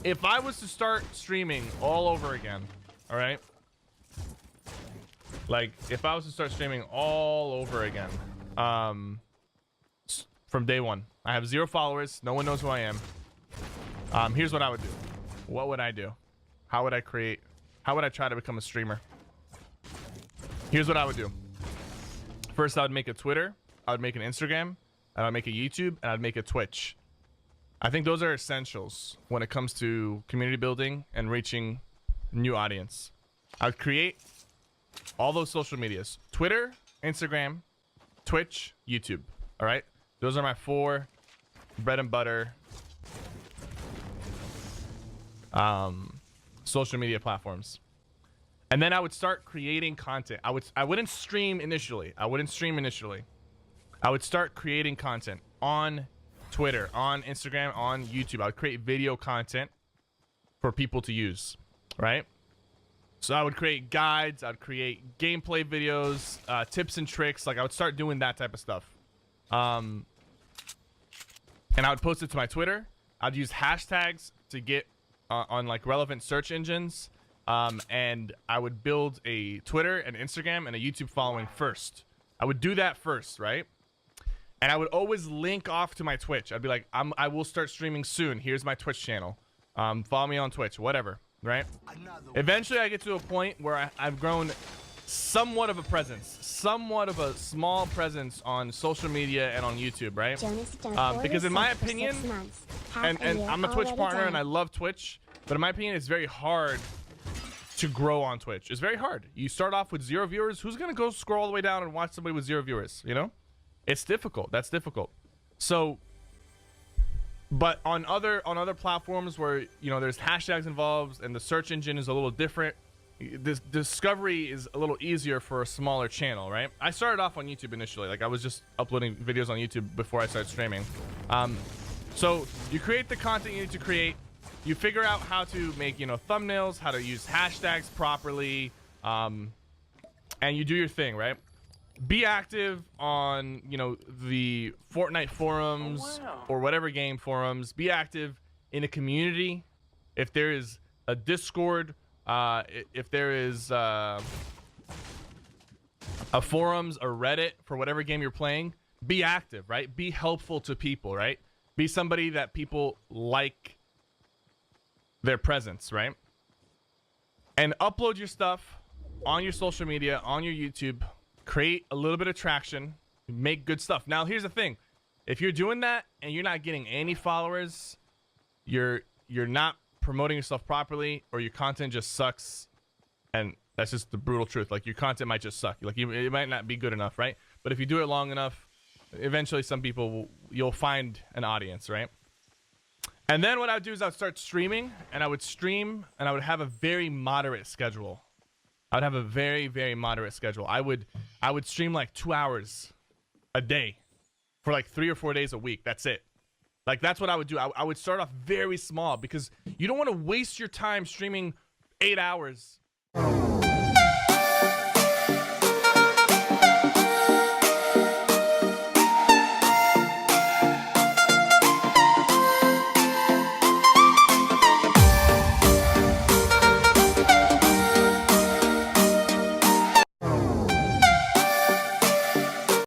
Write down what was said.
if I was to start streaming all over again, all right? Like if I was to start streaming all over again, from day one, I have 0 followers, no one knows who I am. Here's what I would do. What would I do? How would I create? How would I try to become a streamer? Here's what I would do. First, I would make a Twitter, I would make an Instagram, and I'd make a YouTube, and I'd make a Twitch. I think those are essentials when it comes to community building and reaching new audience. I would create all those social medias: Twitter, Instagram, Twitch, YouTube. All right, those are my 4 bread and butter social media platforms. And then I would start creating content. I wouldn't stream initially. I would start creating content on Twitter, on Instagram, on YouTube. I would create video content for people to use, right? So I would create guides, I'd create gameplay videos, tips and tricks. Like I would start doing that type of stuff. And I would post it to my Twitter. I'd use hashtags to get on like relevant search engines. And I would build a Twitter, an Instagram, and a YouTube following first. I would do that first, right? And I would always link off to my Twitch. I'd be like, I will start streaming soon. Here's my Twitch channel. Follow me on Twitch, whatever, right? Eventually, I get to a point where I've grown somewhat of a presence, somewhat of a small presence on social media and on YouTube, right? Because in my opinion, and I'm a Twitch partner and I love Twitch, but in my opinion, it's very hard to grow on Twitch. It's very hard. You start off with 0 viewers. Who's gonna go scroll all the way down and watch somebody with 0 viewers? You know, it's difficult. That's difficult. So, but on other platforms where there's hashtags involved and the search engine is a little different, this discovery is a little easier for a smaller channel, right? I started off on YouTube initially. Like I was just uploading videos on YouTube before I started streaming. So you create the content you need to create. You figure out how to make, thumbnails, how to use hashtags properly, and you do your thing, right? Be active on, the Fortnite forums or whatever game forums. Be active in a community. If there is a Discord, if there is a forums or Reddit for whatever game you're playing, be active, right? Be helpful to people, right? Be somebody that people like their presence, right? And upload your stuff on your social media, on your YouTube. Create a little bit of traction, make good stuff. Now here's the thing: if you're doing that and you're not getting any followers, you're not promoting yourself properly, or your content just sucks. And that's just the brutal truth. Like your content might just suck. Like it might not be good enough, right? But if you do it long enough, eventually some people you'll find an audience, right? And then what I would do is I would start streaming, and I would stream, and I would have a very moderate schedule. I would have a very, very moderate schedule. I would stream like 2 hours a day for like 3 or 4 days a week. That's it. Like that's what I would do. I would start off very small because you don't want to waste your time streaming 8 hours